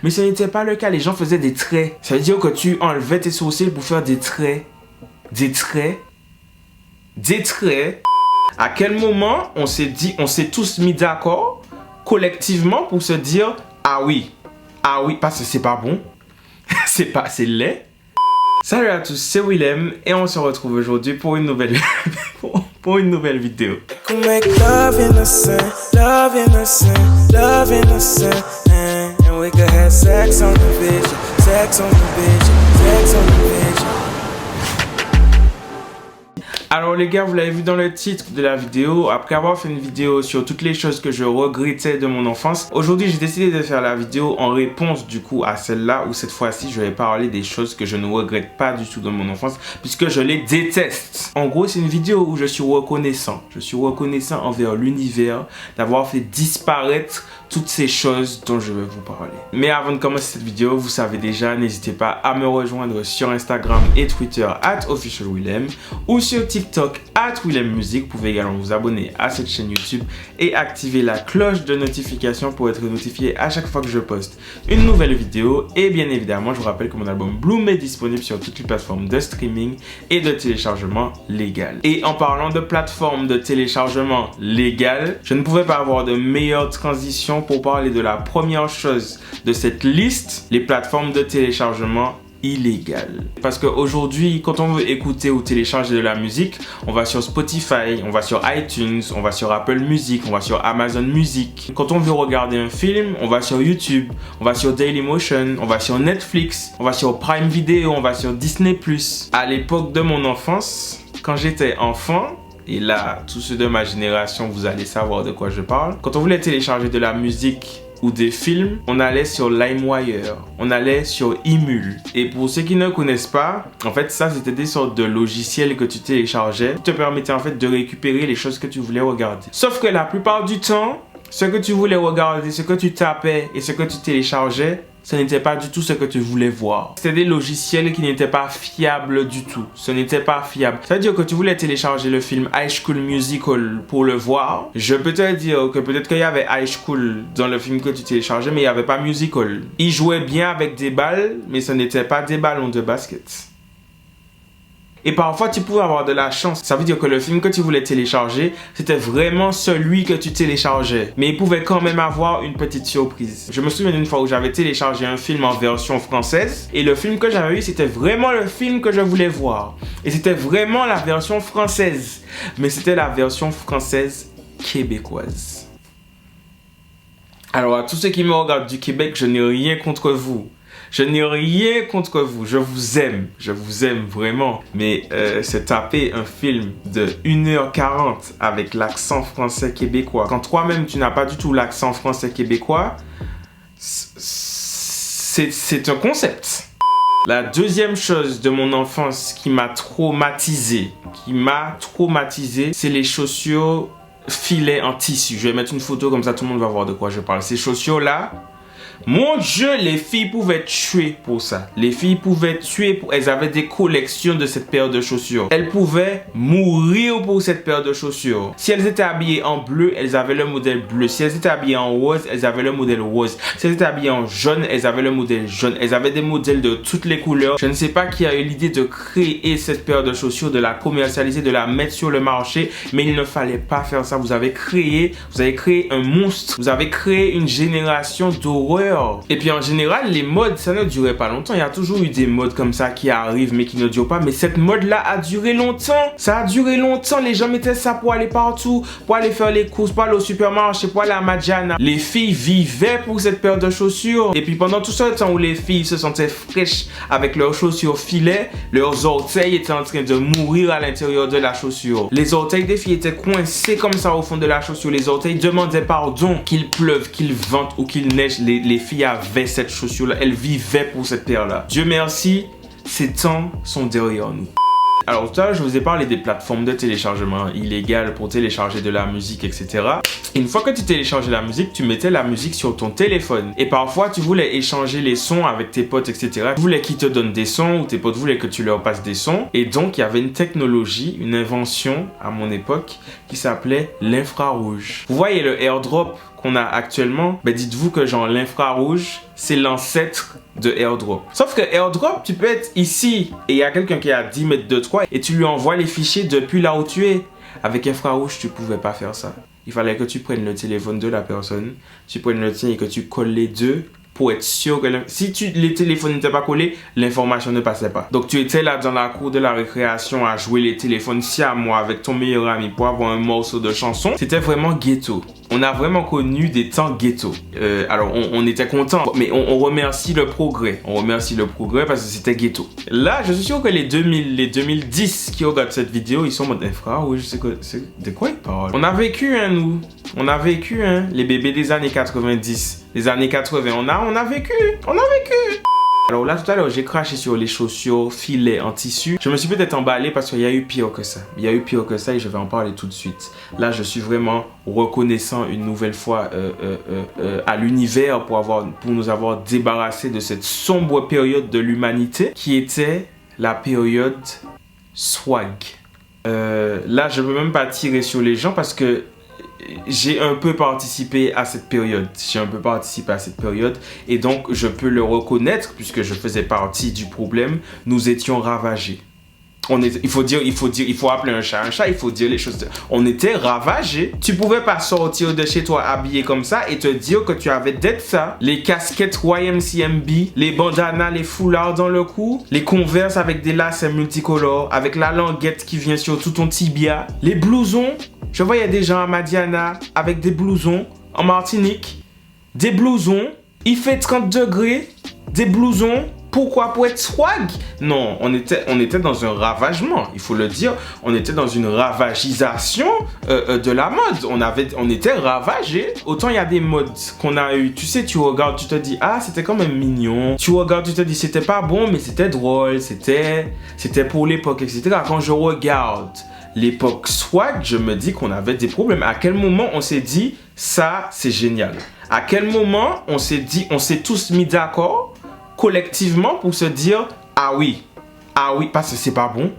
Mais ce n'était pas le cas, les gens faisaient des traits. Ça veut dire que tu enlevais tes sourcils pour faire des traits. Des traits. Des traits. À quel moment on s'est tous mis d'accord, collectivement, pour se dire, ah oui, parce que c'est pas bon, c'est laid. Salut à tous, c'est Willem et on se retrouve aujourd'hui pour une nouvelle vidéo. Alors les gars, vous l'avez vu dans le titre de la vidéo, après avoir fait une vidéo sur toutes les choses que je regrettais de mon enfance, aujourd'hui j'ai décidé de faire la vidéo en réponse du coup à celle-là, où cette fois-ci je vais parler des choses que je ne regrette pas du tout de mon enfance, puisque je les déteste. En gros, c'est une vidéo où je suis reconnaissant envers l'univers d'avoir fait disparaître toutes ces choses dont je vais vous parler. Mais avant de commencer cette vidéo, vous savez déjà, n'hésitez pas à me rejoindre sur Instagram et Twitter @officialwillem ou sur TikTok @WillemMusic. Vous pouvez également vous abonner à cette chaîne YouTube et activer la cloche de notification pour être notifié à chaque fois que je poste une nouvelle vidéo. Et bien évidemment, je vous rappelle que mon album Bloom est disponible sur toutes les plateformes de streaming et de téléchargement légal. Et en parlant de plateformes de téléchargement légal, je ne pouvais pas avoir de meilleure transition pour parler de la première chose de cette liste, les plateformes de téléchargement illégales. Parce qu'aujourd'hui, quand on veut écouter ou télécharger de la musique, on va sur Spotify, on va sur iTunes, on va sur Apple Music, on va sur Amazon Music. Quand on veut regarder un film, on va sur YouTube, on va sur Dailymotion, on va sur Netflix, on va sur Prime Video, on va sur Disney+. À l'époque de mon enfance, quand j'étais enfant, et là, tous ceux de ma génération, vous allez savoir de quoi je parle. Quand on voulait télécharger de la musique ou des films, on allait sur LimeWire, on allait sur Emule. Et pour ceux qui ne connaissent pas, en fait, ça, c'était des sortes de logiciels que tu téléchargeais qui te permettaient en fait de récupérer les choses que tu voulais regarder. Sauf que la plupart du temps, ce que tu voulais regarder, ce que tu tapais et ce que tu téléchargeais, ce n'était pas du tout ce que tu voulais voir. C'était des logiciels qui n'étaient pas fiables du tout. Ce n'était pas fiable. C'est-à-dire que tu voulais télécharger le film High School Musical pour le voir. Je peux te dire que peut-être qu'il y avait High School dans le film que tu téléchargeais, mais il n'y avait pas Musical. Il jouait bien avec des balles, mais ce n'était pas des ballons de basket. Et parfois, tu pouvais avoir de la chance. Ça veut dire que le film que tu voulais télécharger, c'était vraiment celui que tu téléchargeais. Mais il pouvait quand même avoir une petite surprise. Je me souviens d'une fois où j'avais téléchargé un film en version française. Et le film que j'avais eu, c'était vraiment le film que je voulais voir. Et c'était vraiment la version française. Mais c'était la version française québécoise. Alors, à tous ceux qui me regardent du Québec, je n'ai rien contre vous. Je n'ai rien contre vous, je vous aime vraiment. Mais se taper un film de 1h40 avec l'accent français québécois, quand toi-même tu n'as pas du tout l'accent français québécois, c'est un concept. La deuxième chose de mon enfance qui m'a traumatisé, c'est les chaussures filets en tissu. Je vais mettre une photo comme ça, tout le monde va voir de quoi je parle. Ces chaussures-là, mon Dieu, les filles pouvaient tuer pour ça. Elles avaient des collections de cette paire de chaussures. Elles pouvaient mourir pour cette paire de chaussures. Si elles étaient habillées en bleu, elles avaient le modèle bleu. Si elles étaient habillées en rose, elles avaient le modèle rose. Si elles étaient habillées en jaune, elles avaient le modèle jaune. Elles avaient des modèles de toutes les couleurs. Je ne sais pas qui a eu l'idée de créer cette paire de chaussures, de la commercialiser, de la mettre sur le marché, mais il ne fallait pas faire ça. Vous avez créé un monstre. Vous avez créé une génération d'horreur. Et puis en général, les modes, ça ne durait pas longtemps. Il y a toujours eu des modes comme ça qui arrivent mais qui ne durent pas. Mais cette mode-là a duré longtemps. Ça a duré longtemps. Les gens mettaient ça pour aller partout, pour aller faire les courses, pour aller au supermarché, pour aller à Madjana. Les filles vivaient pour cette paire de chaussures. Et puis pendant tout ce temps où les filles se sentaient fraîches avec leurs chaussures filets, leurs orteils étaient en train de mourir à l'intérieur de la chaussure. Les orteils des filles étaient coincés comme ça au fond de la chaussure. Les orteils demandaient pardon, qu'il pleuve, qu'il vente ou qu'il neige. Les filles avaient cette chaussure-là. Elles vivaient pour cette paire-là. Dieu merci, ces temps sont derrière nous. Alors tout à l'heure, je vous ai parlé des plateformes de téléchargement illégales pour télécharger de la musique, etc. Et une fois que tu téléchargeais la musique, tu mettais la musique sur ton téléphone. Et parfois, tu voulais échanger les sons avec tes potes, etc. Tu voulais qu'ils te donnent des sons ou tes potes voulaient que tu leur passes des sons. Et donc, il y avait une technologie, une invention à mon époque qui s'appelait l'infrarouge. Vous voyez le airdrop qu'on a actuellement, ben dites-vous que genre l'infrarouge, c'est l'ancêtre de AirDrop. Sauf que AirDrop, tu peux être ici et il y a quelqu'un qui est à 10 mètres de toi et tu lui envoies les fichiers depuis là où tu es. Avec infrarouge, tu pouvais pas faire ça. Il fallait que tu prennes le téléphone de la personne, tu prennes le tien et que tu colles les deux pour être sûr que si les téléphones n'étaient pas collés, l'information ne passait pas. Donc tu étais là dans la cour de la récréation à jouer les téléphones siamois avec ton meilleur ami pour avoir un morceau de chanson. C'était vraiment ghetto. On a vraiment connu des temps ghetto. Alors on était content, mais on remercie le progrès. On remercie le progrès parce que c'était ghetto. Là, je suis sûr que les 2010 qui regardent cette vidéo, ils sont en mode infrarouge. C'est de quoi ils parlent? On a vécu, hein, nous. On a vécu, hein, les bébés des années 90. Les années 80, on a vécu. On a vécu. Alors là, tout à l'heure, j'ai craché sur les chaussures filets en tissu. Je me suis peut-être emballé parce qu'il y a eu pire que ça. Il y a eu pire que ça et je vais en parler tout de suite. Là, je suis vraiment reconnaissant une nouvelle fois à l'univers pour nous avoir débarrassé de cette sombre période de l'humanité qui était la période swag. Là, je ne peux même pas tirer sur les gens parce que j'ai un peu participé à cette période. Et donc je peux le reconnaître puisque je faisais partie du problème. Nous étions ravagés. Il faut appeler un chat, il faut dire les choses. On était ravagés. Tu pouvais pas sortir de chez toi habillé comme ça et te dire que tu avais d'être ça. Les casquettes YMCMB, les bandanas, les foulards dans le cou, les Converse avec des lacets multicolores, avec la languette qui vient sur tout ton tibia, les blousons. Je voyais des gens à Madiana avec des blousons, en Martinique, des blousons. Il fait 30 degrés, des blousons. Pourquoi? Pour être swag? Non, on était dans un ravagement, il faut le dire. On était dans une ravagisation de la mode. On était ravagés. Autant il y a des modes qu'on a eu. Tu sais, tu regardes, tu te dis, ah, c'était quand même mignon. Tu regardes, tu te dis, c'était pas bon, mais c'était drôle. C'était pour l'époque, etc. Quand je regarde l'époque swag, je me dis qu'on avait des problèmes. À quel moment on s'est dit, ça, c'est génial? À quel moment on s'est tous mis d'accord collectivement pour se dire ah oui parce que c'est pas bon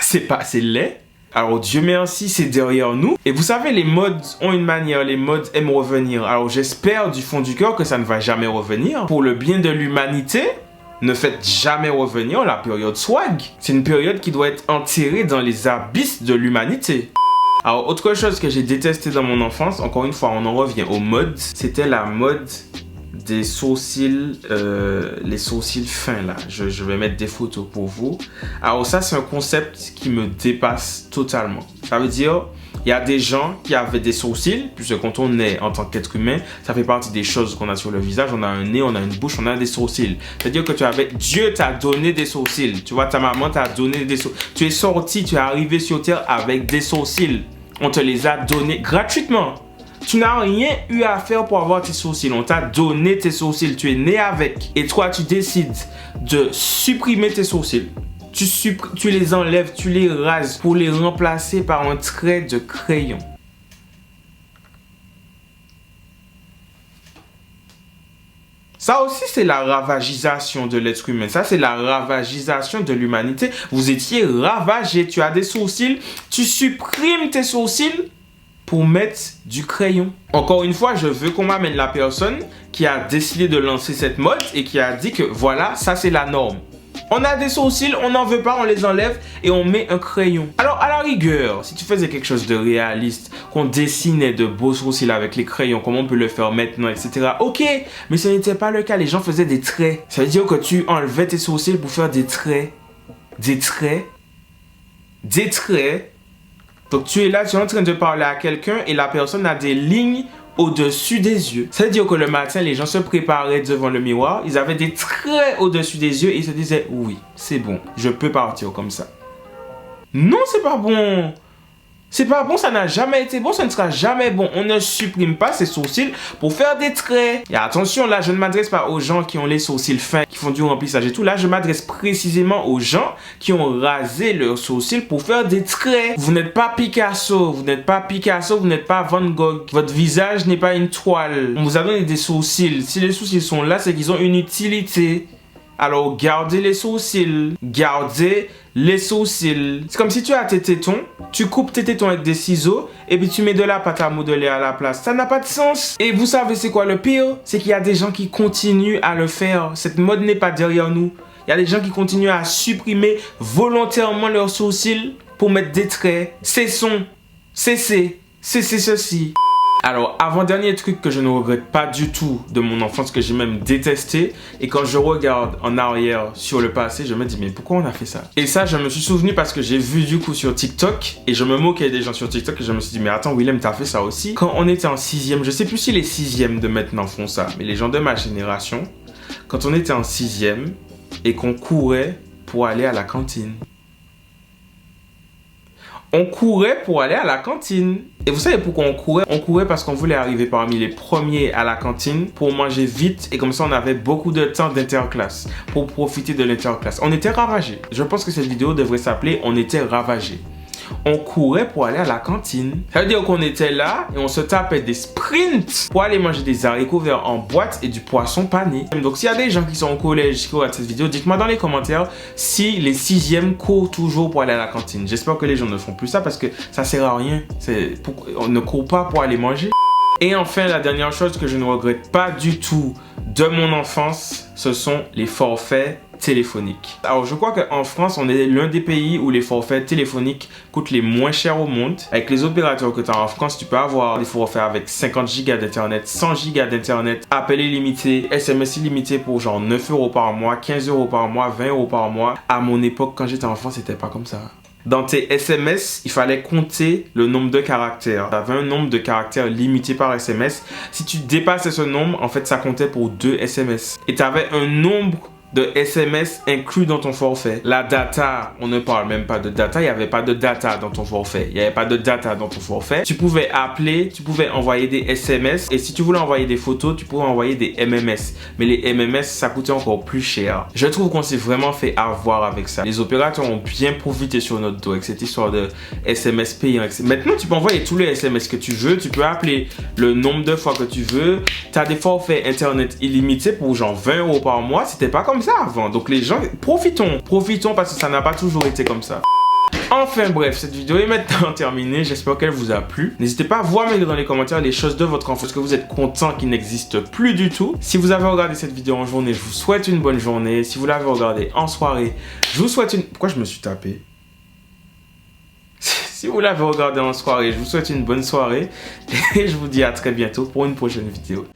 c'est laid. Alors Dieu merci, c'est derrière nous. Et vous savez, les modes ont une manière, les modes aiment revenir. Alors j'espère du fond du cœur que ça ne va jamais revenir. Pour le bien de l'humanité, ne faites jamais revenir la période swag. C'est une période qui doit être enterrée dans les abysses de l'humanité. Alors autre chose que j'ai détesté dans mon enfance, encore une fois on en revient aux modes, c'était la mode des sourcils, les sourcils fins là. Je vais mettre des photos pour vous. Alors ça, c'est un concept qui me dépasse totalement. Ça veut dire, il y a des gens qui avaient des sourcils, puisque quand on est en tant qu'être humain, ça fait partie des choses qu'on a sur le visage. On a un nez, on a une bouche, on a des sourcils. C'est-à-dire que Dieu t'a donné des sourcils. Tu vois, ta maman t'a donné des sourcils. Tu es sorti, tu es arrivé sur terre avec des sourcils. On te les a donnés gratuitement. Tu n'as rien eu à faire pour avoir tes sourcils. On t'a donné tes sourcils. Tu es né avec. Et toi, tu décides de supprimer tes sourcils. Tu les enlèves, tu les rases pour les remplacer par un trait de crayon. Ça aussi, c'est la ravagisation de l'être humain. Ça, c'est la ravagisation de l'humanité. Vous étiez ravagés. Tu as des sourcils. Tu supprimes tes sourcils pour mettre du crayon. Encore une fois, je veux qu'on m'amène la personne qui a décidé de lancer cette mode et qui a dit que voilà, ça c'est la norme. On a des sourcils, on n'en veut pas, on les enlève et on met un crayon. Alors à la rigueur, si tu faisais quelque chose de réaliste, qu'on dessinait de beaux sourcils avec les crayons, comme on peut le faire maintenant, etc. Ok, mais ce n'était pas le cas, les gens faisaient des traits. Ça veut dire que tu enlevais tes sourcils pour faire des traits. Des traits. Des traits. Donc tu es là, tu es en train de parler à quelqu'un et la personne a des lignes au-dessus des yeux. C'est-à-dire que le matin, les gens se préparaient devant le miroir, ils avaient des traits au-dessus des yeux et ils se disaient oui, c'est bon, je peux partir comme ça. Non, c'est pas bon. C'est pas bon, ça n'a jamais été bon, ça ne sera jamais bon. On ne supprime pas ses sourcils pour faire des traits. Et attention, là, je ne m'adresse pas aux gens qui ont les sourcils fins, qui font du remplissage et tout. Là, je m'adresse précisément aux gens qui ont rasé leurs sourcils pour faire des traits. Vous n'êtes pas Picasso, vous n'êtes pas Picasso, vous n'êtes pas Van Gogh. Votre visage n'est pas une toile. On vous a donné des sourcils. Si les sourcils sont là, c'est qu'ils ont une utilité. Alors, gardez les sourcils. Gardez les sourcils. C'est comme si tu as tes tétons, tu coupes tes tétons avec des ciseaux et puis tu mets de la pâte à modeler à la place. Ça n'a pas de sens. Et vous savez c'est quoi le pire? C'est qu'il y a des gens qui continuent à le faire. Cette mode n'est pas derrière nous. Il y a des gens qui continuent à supprimer volontairement leurs sourcils pour mettre des traits. Cessons. Cessez ceci. Alors, avant-dernier truc que je ne regrette pas du tout de mon enfance, que j'ai même détesté, et quand je regarde en arrière sur le passé, je me dis mais pourquoi on a fait ça? Et ça, je me suis souvenu parce que j'ai vu du coup sur TikTok, et je me moquais des gens sur TikTok, et je me suis dit mais attends Willem, t'as fait ça aussi? Quand on était en 6e, je sais plus si les 6e de maintenant font ça, mais les gens de ma génération, quand on était en 6e, et qu'on courait pour aller à la cantine. On courait pour aller à la cantine. Et vous savez pourquoi on courait? On courait parce qu'on voulait arriver parmi les premiers à la cantine pour manger vite. Et comme ça, on avait beaucoup de temps d'interclasse pour profiter de l'interclasse. On était ravagés. Je pense que cette vidéo devrait s'appeler « On était ravagés ». On courait pour aller à la cantine. Ça veut dire qu'on était là et on se tapait des sprints pour aller manger des haricots verts en boîte et du poisson pané. Donc s'il y a des gens qui sont au collège qui regardent cette vidéo, dites-moi dans les commentaires si les 6e courent toujours pour aller à la cantine. J'espère que les gens ne font plus ça parce que ça sert à rien. On ne court pas pour aller manger. Et enfin, la dernière chose que je ne regrette pas du tout de mon enfance, ce sont les forfaits téléphoniques. Alors, je crois qu'en France, on est l'un des pays où les forfaits téléphoniques coûtent les moins chers au monde. Avec les opérateurs que tu as en France, tu peux avoir des forfaits avec 50 Go d'internet, 100 Go d'internet, appel illimité, SMS illimité pour genre 9 € par mois, 15 € par mois, 20 € par mois. À mon époque, quand j'étais enfant, c'était pas comme ça. Dans tes SMS, il fallait compter le nombre de caractères. Tu avais un nombre de caractères limité par SMS. Si tu dépassais ce nombre, en fait, ça comptait pour 2 SMS. Et tu avais un nombre de SMS inclus dans ton forfait. La data, on ne parle même pas de data. Il n'y avait pas de data dans ton forfait. Il n'y avait pas de data dans ton forfait. Tu pouvais appeler, tu pouvais envoyer des SMS. Et si tu voulais envoyer des photos, tu pouvais envoyer des MMS. Mais les MMS, ça coûtait encore plus cher. Je trouve qu'on s'est vraiment fait avoir avec ça. Les opérateurs ont bien profité sur notre dos avec cette histoire de SMS payant. Maintenant, tu peux envoyer tous les SMS que tu veux. Tu peux appeler le nombre de fois que tu veux. Tu as des forfaits internet illimités pour genre 20 € par mois. C'était pas comme ça avant. Donc les gens, profitons parce que ça n'a pas toujours été comme ça. Enfin bref, cette vidéo est maintenant terminée. J'espère qu'elle vous a plu. N'hésitez pas à voir dans les commentaires les choses de votre enfance que vous êtes content qu'ils n'existent plus du tout. Si vous avez regardé cette vidéo en journée, je vous souhaite une bonne journée. Si vous l'avez regardée en soirée, je vous souhaite une... Pourquoi je me suis tapé? Si vous l'avez regardé en soirée, je vous souhaite une bonne soirée. Et je vous dis à très bientôt pour une prochaine vidéo.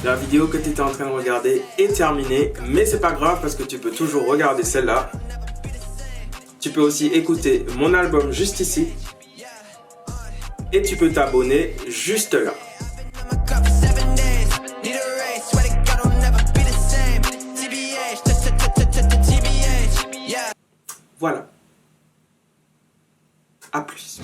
La vidéo que tu étais en train de regarder est terminée, mais c'est pas grave parce que tu peux toujours regarder celle-là. Tu peux aussi écouter mon album juste ici. Et tu peux t'abonner juste là. Voilà. À plus.